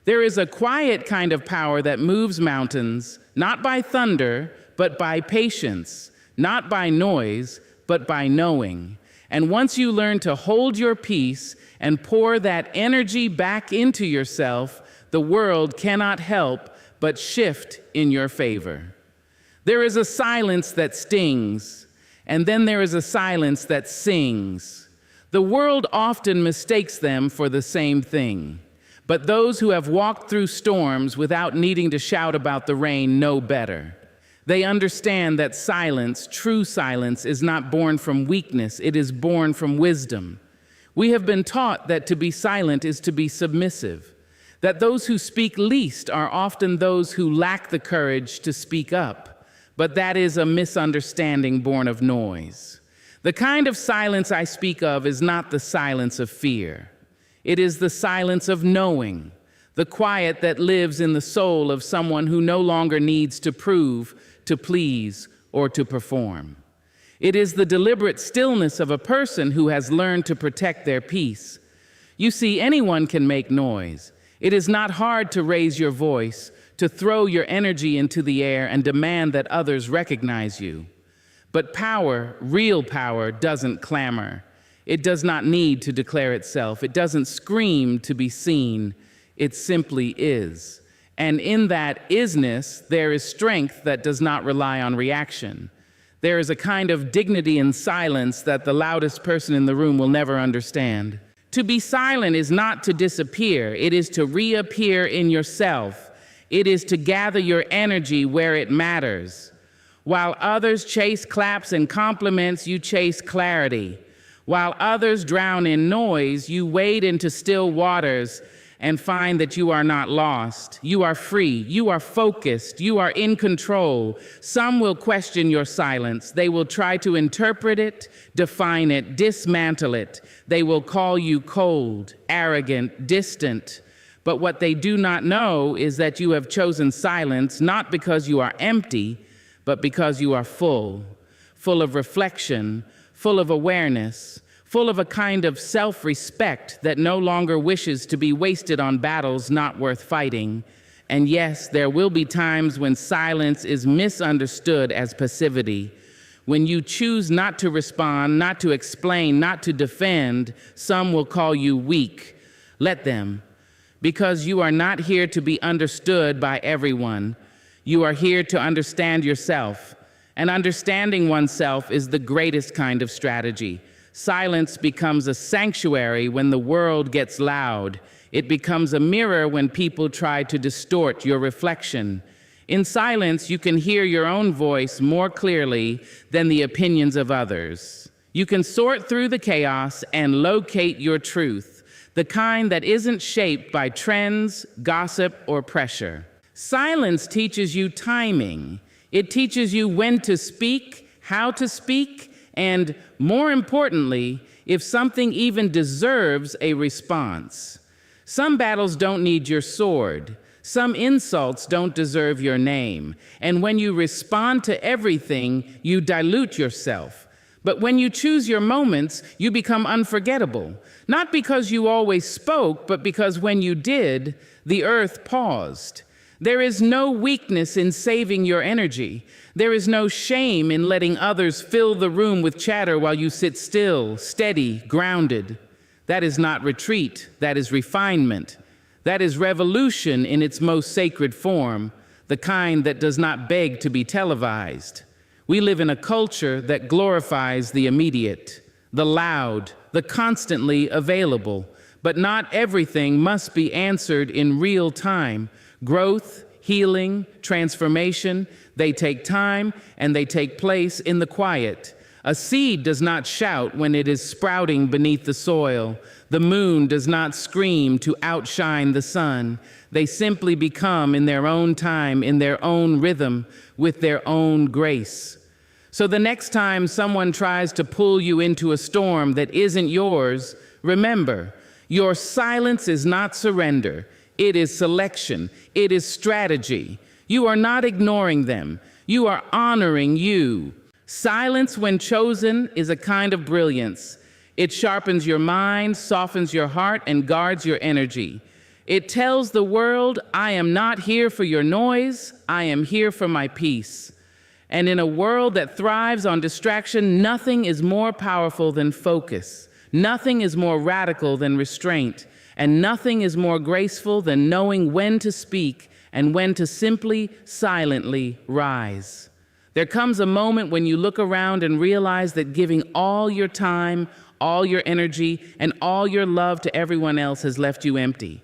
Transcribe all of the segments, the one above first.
There is a quiet kind of power that moves mountains, not by thunder, but by patience, not by noise, but by knowing. And once you learn to hold your peace and pour that energy back into yourself, the world cannot help but shift in your favor. There is a silence that stings, and then there is a silence that sings. The world often mistakes them for the same thing. But those who have walked through storms without needing to shout about the rain know better. They understand that silence, true silence, is not born from weakness, it is born from wisdom. We have been taught that to be silent is to be submissive, that those who speak least are often those who lack the courage to speak up, but that is a misunderstanding born of noise. The kind of silence I speak of is not the silence of fear. It is the silence of knowing, the quiet that lives in the soul of someone who no longer needs to prove, to please, or to perform. It is the deliberate stillness of a person who has learned to protect their peace. You see, anyone can make noise. It is not hard to raise your voice, to throw your energy into the air and demand that others recognize you. But power, real power, doesn't clamor. It does not need to declare itself. It doesn't scream to be seen. It simply is. And in that isness, there is strength that does not rely on reaction. There is a kind of dignity in silence that the loudest person in the room will never understand. To be silent is not to disappear. It is to reappear in yourself. It is to gather your energy where it matters. While others chase claps and compliments, you chase clarity. While others drown in noise, you wade into still waters and find that you are not lost. You are free, you are focused, you are in control. Some will question your silence. They will try to interpret it, define it, dismantle it. They will call you cold, arrogant, distant. But what they do not know is that you have chosen silence not because you are empty, but because you are full of reflection, full of awareness, full of a kind of self-respect that no longer wishes to be wasted on battles not worth fighting. And yes, there will be times when silence is misunderstood as passivity. When you choose not to respond, not to explain, not to defend, some will call you weak. Let them, because you are not here to be understood by everyone. You are here to understand yourself. And understanding oneself is the greatest kind of strategy. Silence becomes a sanctuary when the world gets loud. It becomes a mirror when people try to distort your reflection. In silence, you can hear your own voice more clearly than the opinions of others. You can sort through the chaos and locate your truth, the kind that isn't shaped by trends, gossip, or pressure. Silence teaches you timing. It teaches you when to speak, how to speak, and more importantly, if something even deserves a response. Some battles don't need your sword. Some insults don't deserve your name. And when you respond to everything, you dilute yourself. But when you choose your moments, you become unforgettable. Not because you always spoke, but because when you did, the earth paused. There is no weakness in saving your energy. There is no shame in letting others fill the room with chatter while you sit still, steady, grounded. That is not retreat, that is refinement. That is revolution in its most sacred form, the kind that does not beg to be televised. We live in a culture that glorifies the immediate, the loud, the constantly available. But not everything must be answered in real time. Growth, healing, transformation, they take time and they take place in the quiet. A seed does not shout when it is sprouting beneath the soil. The moon does not scream to outshine the sun. They simply become in their own time, in their own rhythm, with their own grace. So the next time someone tries to pull you into a storm that isn't yours, remember, your silence is not surrender. It is selection. It is strategy. You are not ignoring them. You are honoring you. Silence, when chosen, is a kind of brilliance. It sharpens your mind, softens your heart, and guards your energy. It tells the world, I am not here for your noise, I am here for my peace. And in a world that thrives on distraction, nothing is more powerful than focus. Nothing is more radical than restraint. And nothing is more graceful than knowing when to speak and when to simply, silently rise. There comes a moment when you look around and realize that giving all your time, all your energy, and all your love to everyone else has left you empty.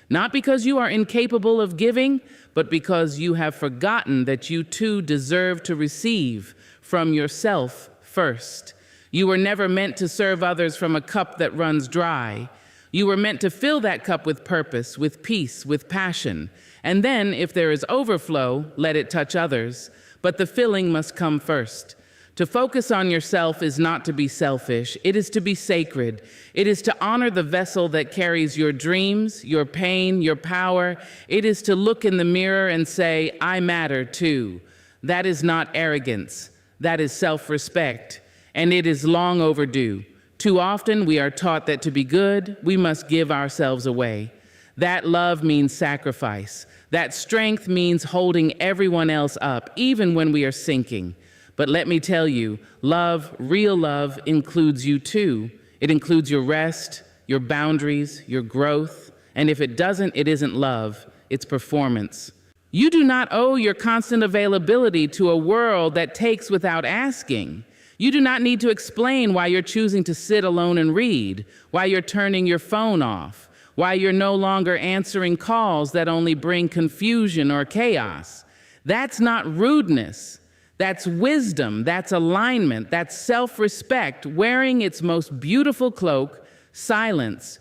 Not because you are incapable of giving, but because you have forgotten that you too deserve to receive from yourself first. You were never meant to serve others from a cup that runs dry. You were meant to fill that cup with purpose, with peace, with passion. And then, if there is overflow, let it touch others. But the filling must come first. To focus on yourself is not to be selfish. It is to be sacred. It is to honor the vessel that carries your dreams, your pain, your power. It is to look in the mirror and say, I matter too. That is not arrogance. That is self-respect. And it is long overdue. Too often we are taught that to be good, we must give ourselves away. That love means sacrifice. That strength means holding everyone else up, even when we are sinking. But let me tell you, love, real love, includes you too. It includes your rest, your boundaries, your growth. And if it doesn't, it isn't love, it's performance. You do not owe your constant availability to a world that takes without asking. You do not need to explain why you're choosing to sit alone and read, why you're turning your phone off, why you're no longer answering calls that only bring confusion or chaos. That's not rudeness. That's wisdom, that's alignment, that's self-respect, wearing its most beautiful cloak, silence.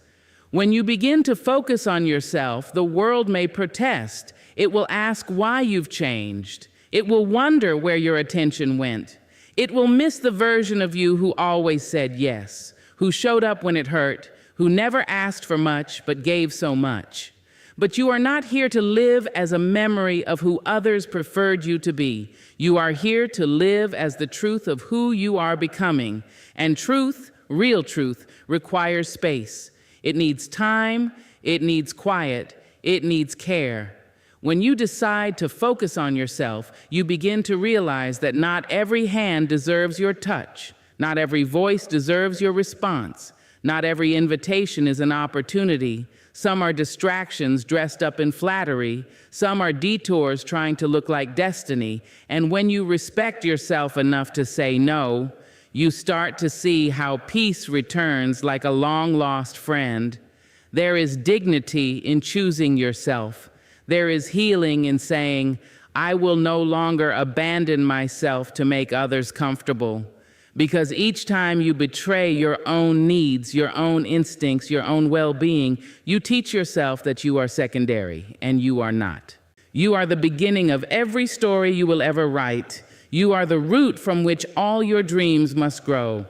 When you begin to focus on yourself, the world may protest. It will ask why you've changed. It will wonder where your attention went. It will miss the version of you who always said yes, who showed up when it hurt, who never asked for much but gave so much. But you are not here to live as a memory of who others preferred you to be. You are here to live as the truth of who you are becoming. And truth, real truth, requires space. It needs time, it needs quiet, it needs care. When you decide to focus on yourself, you begin to realize that not every hand deserves your touch. Not every voice deserves your response. Not every invitation is an opportunity. Some are distractions dressed up in flattery. Some are detours trying to look like destiny. And when you respect yourself enough to say no, you start to see how peace returns like a long-lost friend. There is dignity in choosing yourself. There is healing in saying, I will no longer abandon myself to make others comfortable. Because each time you betray your own needs, your own instincts, your own well-being, you teach yourself that you are secondary, and you are not. You are the beginning of every story you will ever write. You are the root from which all your dreams must grow.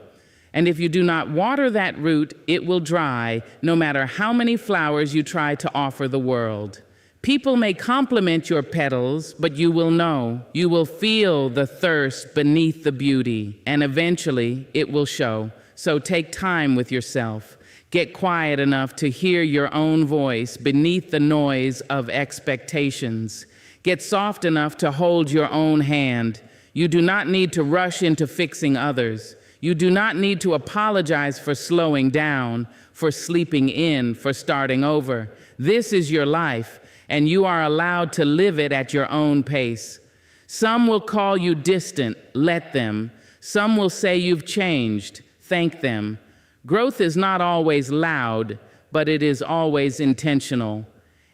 And if you do not water that root, it will dry, no matter how many flowers you try to offer the world. People may compliment your petals, but you will know. You will feel the thirst beneath the beauty, and eventually it will show. So take time with yourself. Get quiet enough to hear your own voice beneath the noise of expectations. Get soft enough to hold your own hand. You do not need to rush into fixing others. You do not need to apologize for slowing down, for sleeping in, for starting over. This is your life, and you are allowed to live it at your own pace. Some will call you distant, let them. Some will say you've changed, thank them. Growth is not always loud, but it is always intentional.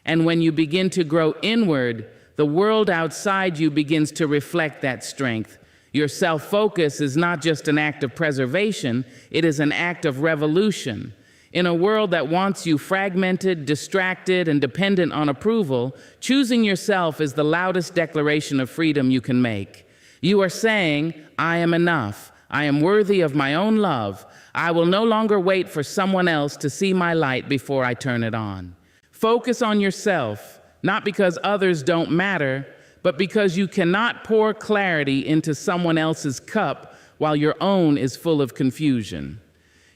And when you begin to grow inward, the world outside you begins to reflect that strength. Your self-focus is not just an act of preservation, it is an act of revolution. In a world that wants you fragmented, distracted, and dependent on approval, choosing yourself is the loudest declaration of freedom you can make. You are saying, I am enough. I am worthy of my own love. I will no longer wait for someone else to see my light before I turn it on. Focus on yourself, not because others don't matter, but because you cannot pour clarity into someone else's cup while your own is full of confusion.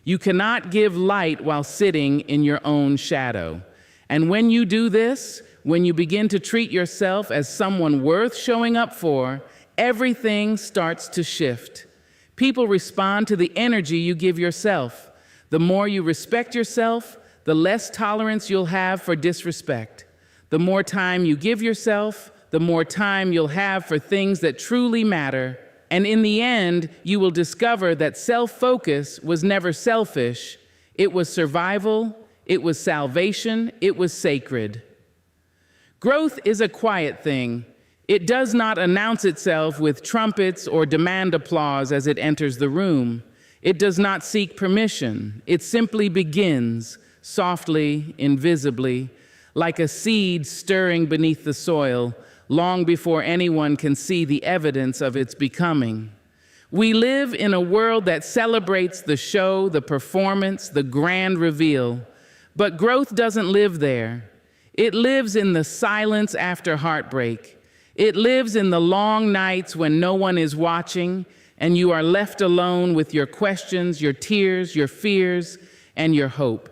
You cannot give light while sitting in your own shadow. And when you do this, when you begin to treat yourself as someone worth showing up for, everything starts to shift. People respond to the energy you give yourself. The more you respect yourself, the less tolerance you'll have for disrespect. The more time you give yourself, the more time you'll have for things that truly matter. And in the end, you will discover that self-focus was never selfish. It was survival, it was salvation, it was sacred. Growth is a quiet thing. It does not announce itself with trumpets or demand applause as it enters the room. It does not seek permission. It simply begins, softly, invisibly, like a seed stirring beneath the soil, long before anyone can see the evidence of its becoming. We live in a world that celebrates the show, the performance, the grand reveal. But growth doesn't live there. It lives in the silence after heartbreak. It lives in the long nights when no one is watching and you are left alone with your questions, your tears, your fears, and your hope.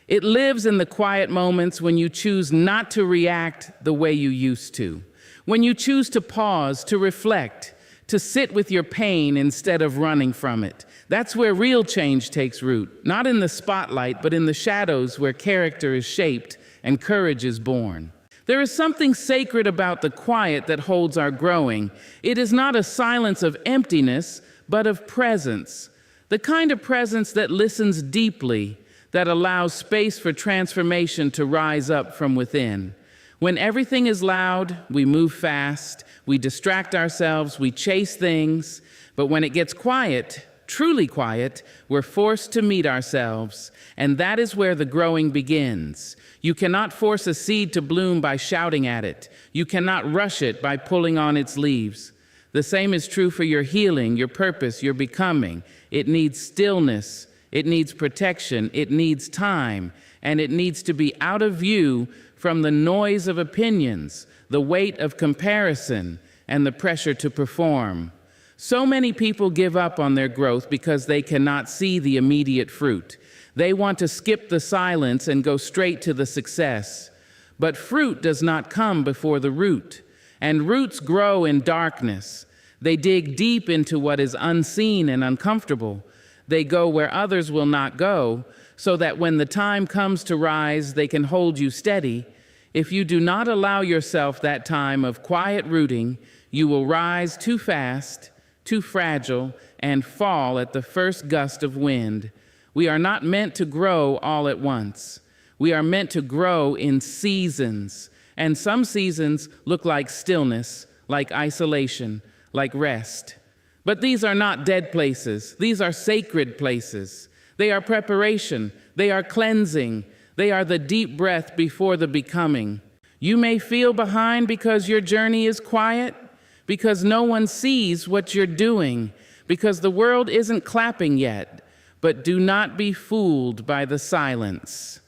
It lives in the quiet moments when you choose not to react the way you used to, when you choose to pause, to reflect, to sit with your pain instead of running from it. That's where real change takes root, not in the spotlight, but in the shadows where character is shaped and courage is born. There is something sacred about the quiet that holds our growing. It is not a silence of emptiness, but of presence. The kind of presence that listens deeply, that allows space for transformation to rise up from within. When everything is loud, we move fast, we distract ourselves, we chase things, but when it gets quiet, truly quiet, we're forced to meet ourselves, and that is where the growing begins. You cannot force a seed to bloom by shouting at it. You cannot rush it by pulling on its leaves. The same is true for your healing, your purpose, your becoming. It needs stillness, it needs protection, it needs time, and it needs to be out of view from the noise of opinions, the weight of comparison, and the pressure to perform. So many people give up on their growth because they cannot see the immediate fruit. They want to skip the silence and go straight to the success. But fruit does not come before the root, and roots grow in darkness. They dig deep into what is unseen and uncomfortable. They go where others will not go, so that when the time comes to rise, they can hold you steady. If you do not allow yourself that time of quiet rooting, you will rise too fast, too fragile, and fall at the first gust of wind. We are not meant to grow all at once. We are meant to grow in seasons, and some seasons look like stillness, like isolation, like rest. But these are not dead places. These are sacred places. They are preparation. They are cleansing. They are the deep breath before the becoming. You may feel behind because your journey is quiet, because no one sees what you're doing, because the world isn't clapping yet. But do not be fooled by the silence.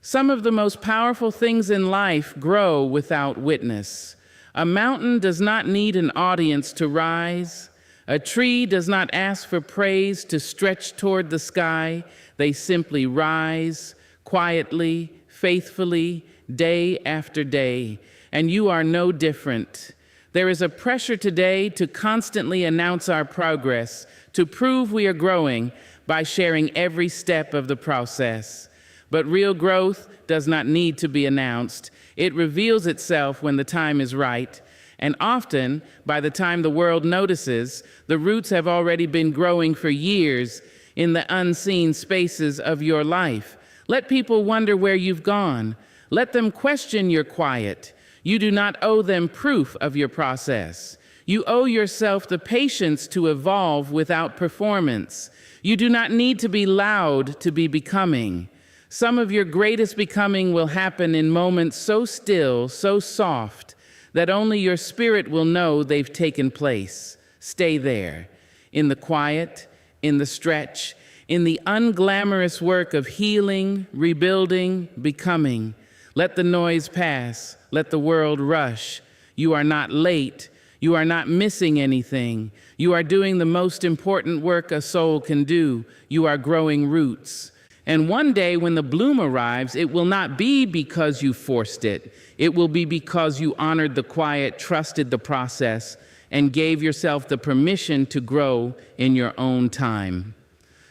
Some of the most powerful things in life grow without witness. A mountain does not need an audience to rise. A tree does not ask for praise to stretch toward the sky. They simply rise quietly, faithfully, day after day. And you are no different. There is a pressure today to constantly announce our progress, to prove we are growing by sharing every step of the process. But real growth does not need to be announced. It reveals itself when the time is right. And often, by the time the world notices, the roots have already been growing for years in the unseen spaces of your life. Let people wonder where you've gone. Let them question your quiet. You do not owe them proof of your process. You owe yourself the patience to evolve without performance. You do not need to be loud to be becoming. Some of your greatest becoming will happen in moments so still, so soft, that only your spirit will know they've taken place. Stay there, in the quiet, in the stretch, in the unglamorous work of healing, rebuilding, becoming. Let the noise pass. Let the world rush. You are not late. You are not missing anything. You are doing the most important work a soul can do. You are growing roots. And one day when the bloom arrives, it will not be because you forced it. It will be because you honored the quiet, trusted the process, and gave yourself the permission to grow in your own time.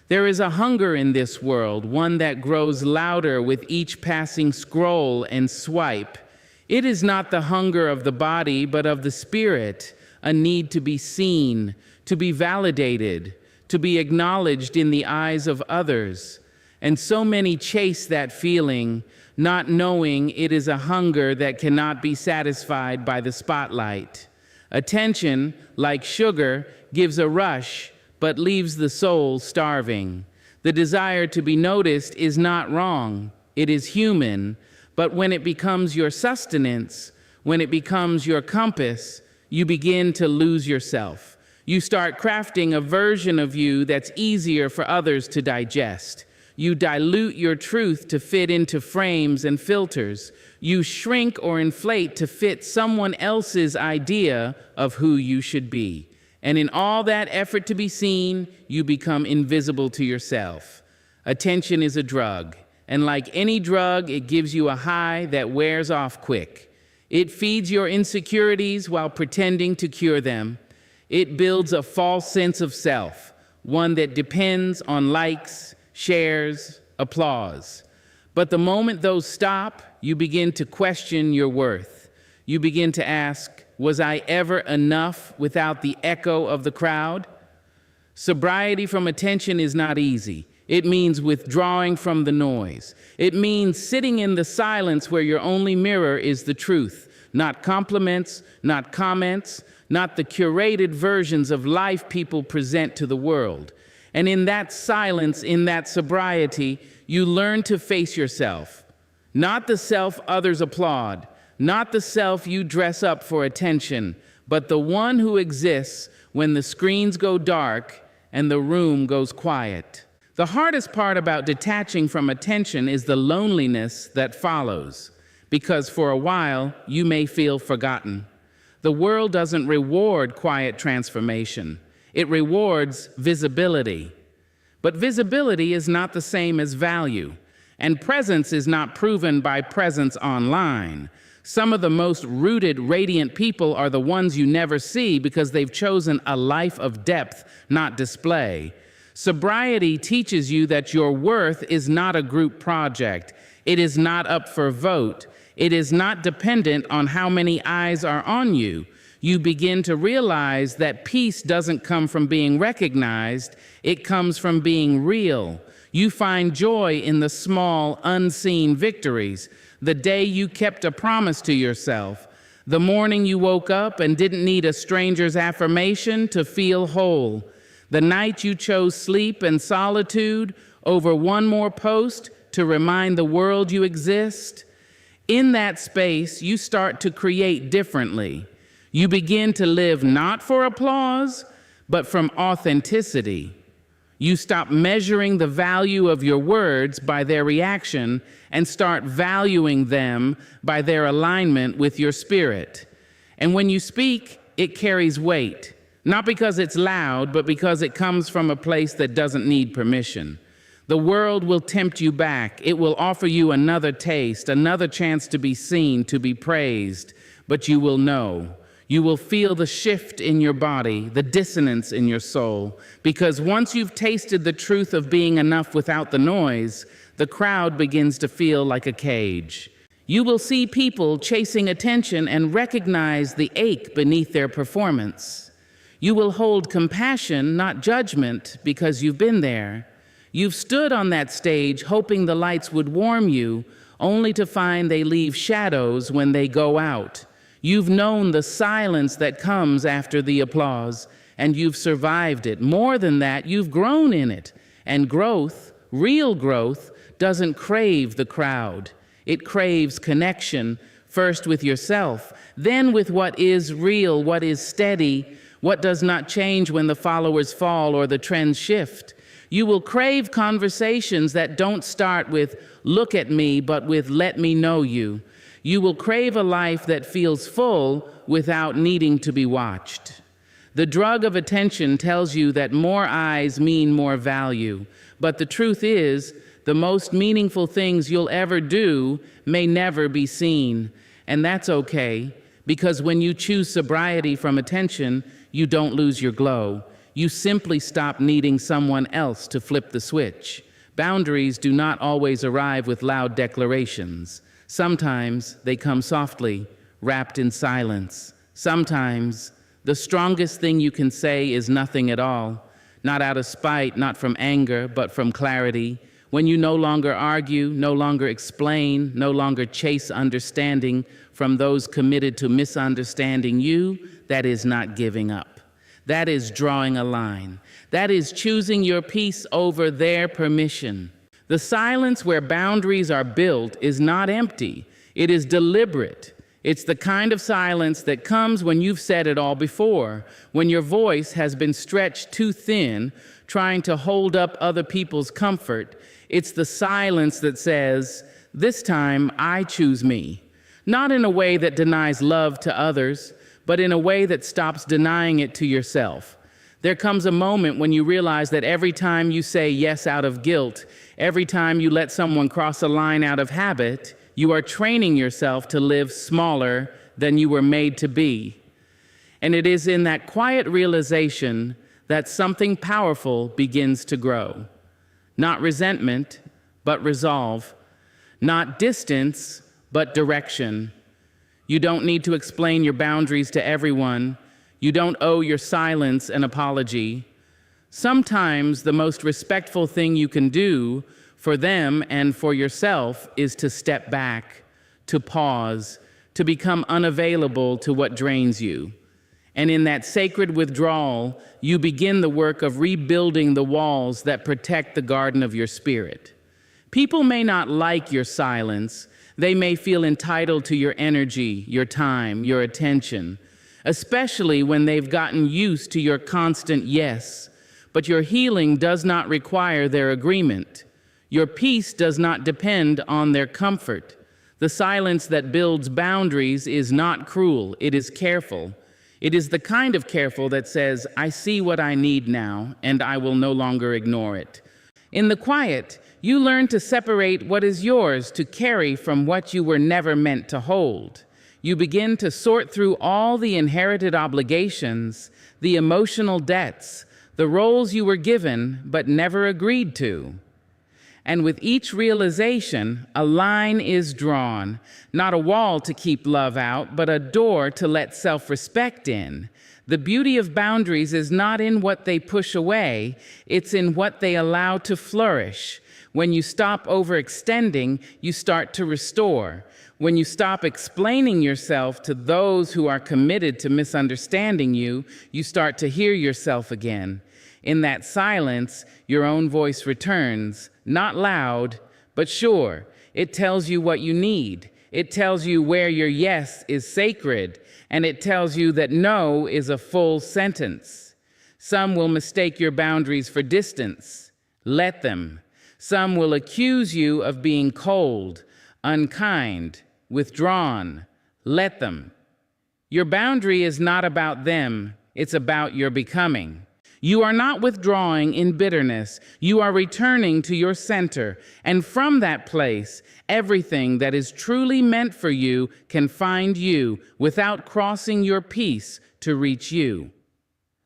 There is a hunger in this world, one that grows louder with each passing scroll and swipe. It is not the hunger of the body, but of the spirit, a need to be seen, to be validated, to be acknowledged in the eyes of others. And so many chase that feeling, not knowing it is a hunger that cannot be satisfied by the spotlight. Attention, like sugar, gives a rush, but leaves the soul starving. The desire to be noticed is not wrong. It is human. But when it becomes your sustenance, when it becomes your compass, you begin to lose yourself. You start crafting a version of you that's easier for others to digest. You dilute your truth to fit into frames and filters. You shrink or inflate to fit someone else's idea of who you should be. And in all that effort to be seen, you become invisible to yourself. Attention is a drug, and like any drug, it gives you a high that wears off quick. It feeds your insecurities while pretending to cure them. It builds a false sense of self, one that depends on likes, shares, applause. But the moment those stop, you begin to question your worth. You begin to ask, was I ever enough without the echo of the crowd? Sobriety from attention is not easy. It means withdrawing from the noise. It means sitting in the silence where your only mirror is the truth, not compliments, not comments, not the curated versions of life people present to the world. And in that silence, in that sobriety, you learn to face yourself. Not the self others applaud, not the self you dress up for attention, but the one who exists when the screens go dark and the room goes quiet. The hardest part about detaching from attention is the loneliness that follows, because for a while you may feel forgotten. The world doesn't reward quiet transformation. It rewards visibility. But visibility is not the same as value, and presence is not proven by presence online. Some of the most rooted, radiant people are the ones you never see because they've chosen a life of depth, not display. Sobriety teaches you that your worth is not a group project. It is not up for vote. It is not dependent on how many eyes are on you. You begin to realize that peace doesn't come from being recognized. It comes from being real. You find joy in the small, unseen victories. The day you kept a promise to yourself. The morning you woke up and didn't need a stranger's affirmation to feel whole. The night you chose sleep and solitude over one more post to remind the world you exist. In that space, you start to create differently. You begin to live not for applause, but from authenticity. You stop measuring the value of your words by their reaction and start valuing them by their alignment with your spirit. And when you speak, it carries weight, not because it's loud, but because it comes from a place that doesn't need permission. The world will tempt you back. It will offer you another taste, another chance to be seen, to be praised, but you will know. You will feel the shift in your body, the dissonance in your soul, because once you've tasted the truth of being enough without the noise, the crowd begins to feel like a cage. You will see people chasing attention and recognize the ache beneath their performance. You will hold compassion, not judgment, because you've been there. You've stood on that stage hoping the lights would warm you, only to find they leave shadows when they go out. You've known the silence that comes after the applause, and you've survived it. More than that, you've grown in it. And growth, real growth, doesn't crave the crowd. It craves connection, first with yourself, then with what is real, what is steady, what does not change when the followers fall or the trends shift. You will crave conversations that don't start with, look at me, but with, let me know you. You will crave a life that feels full without needing to be watched. The drug of attention tells you that more eyes mean more value, but the truth is, The most meaningful things you'll ever do may never be seen. And that's okay, because when you choose sobriety from attention, you don't lose your glow. You simply stop needing someone else to flip the switch. Boundaries do not always arrive with loud declarations. Sometimes they come softly, wrapped in silence. Sometimes the strongest thing you can say is nothing at all, not out of spite, not from anger, but from clarity. When you no longer argue, no longer explain, no longer chase understanding from those committed to misunderstanding you, that is not giving up. That is drawing a line. That is choosing your peace over their permission. The silence where boundaries are built is not empty. It is deliberate. It's the kind of silence that comes when you've said it all before, when your voice has been stretched too thin, trying to hold up other people's comfort. It's the silence that says, "This time I choose me." Not in a way that denies love to others, but in a way that stops denying it to yourself. There comes a moment when you realize that every time you say yes out of guilt, every time you let someone cross a line out of habit, you are training yourself to live smaller than you were made to be. And it is in that quiet realization that something powerful begins to grow. Not resentment, but resolve. Not distance, but direction. You don't need to explain your boundaries to everyone. You don't owe your silence an apology. Sometimes the most respectful thing you can do for them and for yourself is to step back, to pause, to become unavailable to what drains you. And in that sacred withdrawal, you begin the work of rebuilding the walls that protect the garden of your spirit. People may not like your silence. They may feel entitled to your energy, your time, your attention, especially when they've gotten used to your constant yes. But your healing does not require their agreement. Your peace does not depend on their comfort. The silence that builds boundaries is not cruel, it is careful. It is the kind of careful that says, "I see what I need now, and I will no longer ignore it." In the quiet, you learn to separate what is yours to carry from what you were never meant to hold. You begin to sort through all the inherited obligations, the emotional debts, the roles you were given but never agreed to. And with each realization, a line is drawn, not a wall to keep love out, but a door to let self-respect in. The beauty of boundaries is not in what they push away, it's in what they allow to flourish. When you stop overextending, you start to restore. When you stop explaining yourself to those who are committed to misunderstanding you, you start to hear yourself again. In that silence, your own voice returns, not loud, but sure. It tells you what you need. It tells you where your yes is sacred, and it tells you that no is a full sentence. Some will mistake your boundaries for distance. Let them. Some will accuse you of being cold, unkind, withdrawn. Let them. Your boundary is not about them. It's about your becoming. You are not withdrawing in bitterness. You are returning to your center. And from that place, everything that is truly meant for you can find you without crossing your peace to reach you.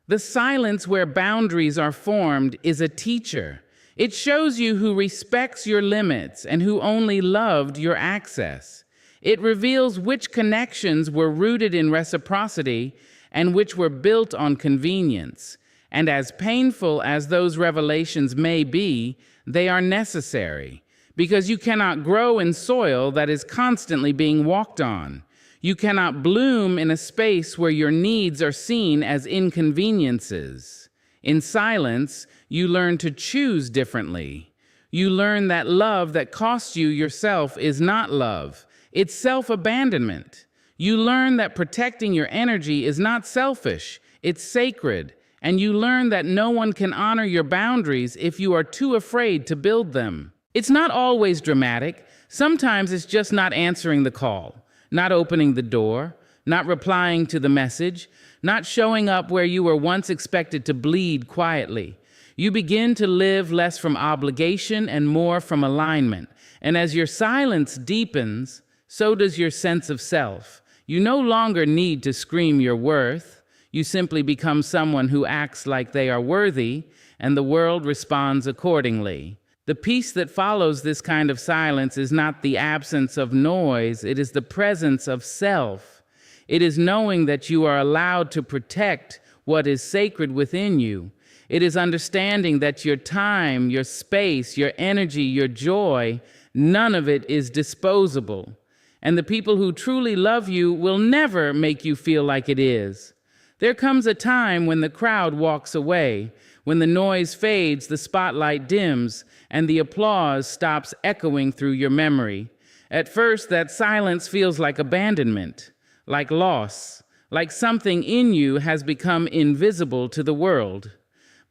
The silence where boundaries are formed is a teacher. It shows you who respects your limits and who only loved your access. It reveals which connections were rooted in reciprocity and which were built on convenience. And as painful as those revelations may be, they are necessary, because you cannot grow in soil that is constantly being walked on. You cannot bloom in a space where your needs are seen as inconveniences. In silence, you learn to choose differently. You learn that love that costs you yourself is not love. It's self-abandonment. You learn that protecting your energy is not selfish. It's sacred. And you learn that no one can honor your boundaries if you are too afraid to build them. It's not always dramatic. Sometimes it's just not answering the call, not opening the door, not replying to the message, not showing up where you were once expected to bleed quietly. You begin to live less from obligation and more from alignment. And as your silence deepens, so does your sense of self. You no longer need to scream your worth. You simply become someone who acts like they are worthy, and the world responds accordingly. The peace that follows this kind of silence is not the absence of noise, it is the presence of self. It is knowing that you are allowed to protect what is sacred within you. It is understanding that your time, your space, your energy, your joy, none of it is disposable. And the people who truly love you will never make you feel like it is. There comes a time when the crowd walks away, when the noise fades, the spotlight dims, and the applause stops echoing through your memory. At first, that silence feels like abandonment, like loss, like something in you has become invisible to the world.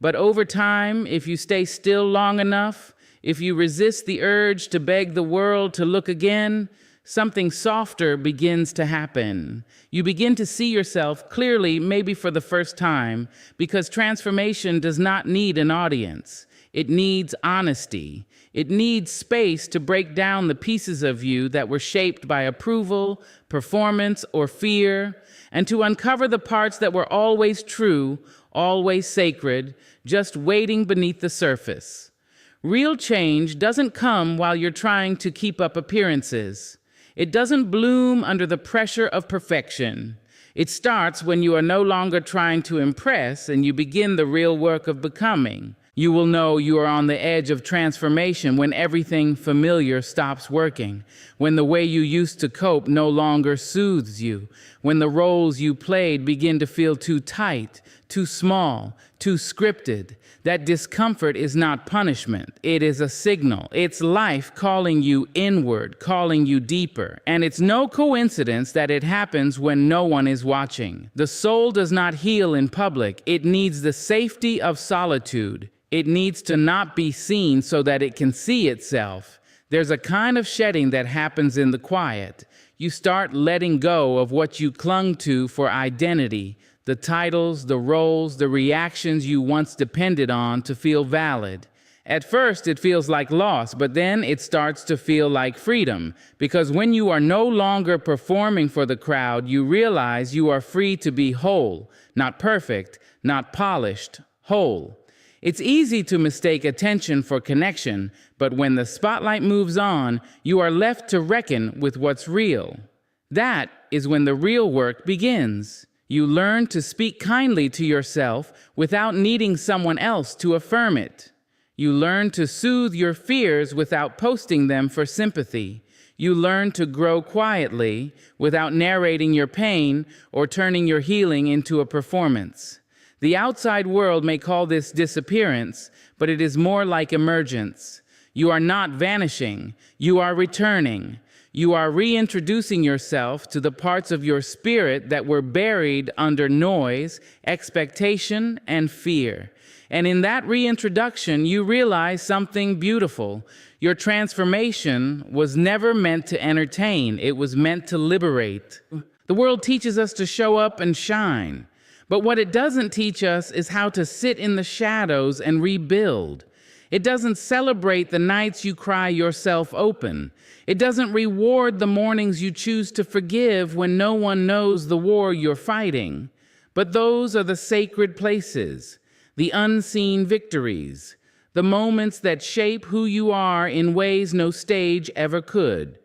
But over time, if you stay still long enough, if you resist the urge to beg the world to look again, something softer begins to happen. You begin to see yourself clearly, maybe for the first time, because transformation does not need an audience. It needs honesty. It needs space to break down the pieces of you that were shaped by approval, performance, or fear, and to uncover the parts that were always true, always sacred, just waiting beneath the surface. Real change doesn't come while you're trying to keep up appearances. It doesn't bloom under the pressure of perfection. It starts when you are no longer trying to impress and you begin the real work of becoming. You will know you are on the edge of transformation when everything familiar stops working, when the way you used to cope no longer soothes you, when the roles you played begin to feel too tight, too small, too scripted. That discomfort is not punishment. It is a signal. It's life calling you inward, calling you deeper. And it's no coincidence that it happens when no one is watching. The soul does not heal in public. It needs the safety of solitude. It needs to not be seen so that it can see itself. There's a kind of shedding that happens in the quiet. You start letting go of what you clung to for identity, the titles, the roles, the reactions you once depended on to feel valid. At first, it feels like loss, but then it starts to feel like freedom, because when you are no longer performing for the crowd, you realize you are free to be whole, not perfect, not polished, whole. It's easy to mistake attention for connection, but when the spotlight moves on, you are left to reckon with what's real. That is when the real work begins. You learn to speak kindly to yourself without needing someone else to affirm it. You learn to soothe your fears without posting them for sympathy. You learn to grow quietly without narrating your pain or turning your healing into a performance. The outside world may call this disappearance, but it is more like emergence. You are not vanishing, you are returning. You are reintroducing yourself to the parts of your spirit that were buried under noise, expectation, and fear. And in that reintroduction, you realize something beautiful. Your transformation was never meant to entertain, it was meant to liberate. The world teaches us to show up and shine. But what it doesn't teach us is how to sit in the shadows and rebuild. It doesn't celebrate the nights you cry yourself open. It doesn't reward the mornings you choose to forgive when no one knows the war you're fighting. But those are the sacred places, the unseen victories, the moments that shape who you are in ways no stage ever could.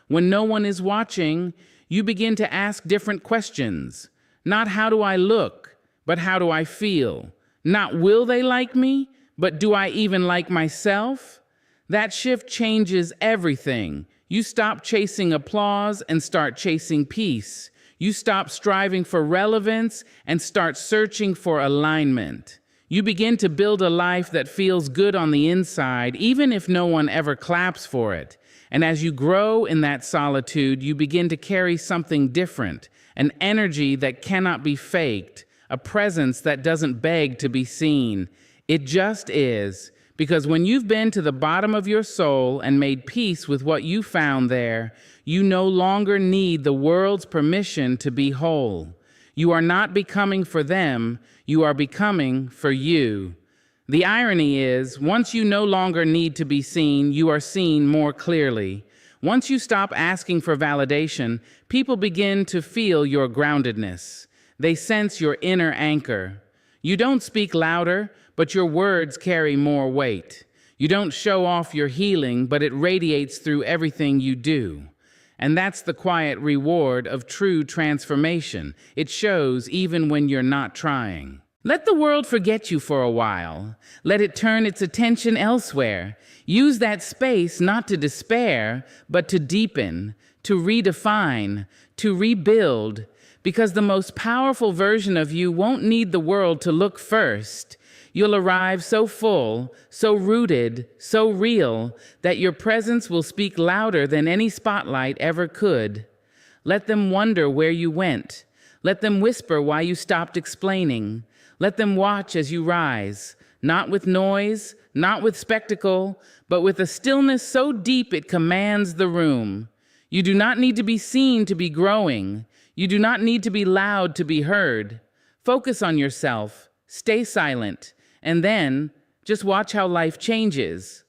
When no one is watching, you begin to ask different questions. Not how do I look, but how do I feel? Not will they like me, but do I even like myself? That shift changes everything. You stop chasing applause and start chasing peace. You stop striving for relevance and start searching for alignment. You begin to build a life that feels good on the inside, even if no one ever claps for it. And as you grow in that solitude, you begin to carry something different, an energy that cannot be faked, a presence that doesn't beg to be seen. It just is, because when you've been to the bottom of your soul and made peace with what you found there, you no longer need the world's permission to be whole. You are not becoming for them, you are becoming for you. The irony is, once you no longer need to be seen, you are seen more clearly. Once you stop asking for validation, people begin to feel your groundedness. They sense your inner anchor. You don't speak louder, but your words carry more weight. You don't show off your healing, but it radiates through everything you do. And that's the quiet reward of true transformation. It shows even when you're not trying. Let the world forget you for a while. Let it turn its attention elsewhere. Use that space not to despair, but to deepen, to redefine, to rebuild, because the most powerful version of you won't need the world to look first. You'll arrive so full, so rooted, so real, that your presence will speak louder than any spotlight ever could. Let them wonder where you went. Let them whisper why you stopped explaining. Let them watch as you rise, not with noise, not with spectacle, but with a stillness so deep it commands the room. You do not need to be seen to be growing. You do not need to be loud to be heard. Focus on yourself, stay silent, and then just watch how life changes.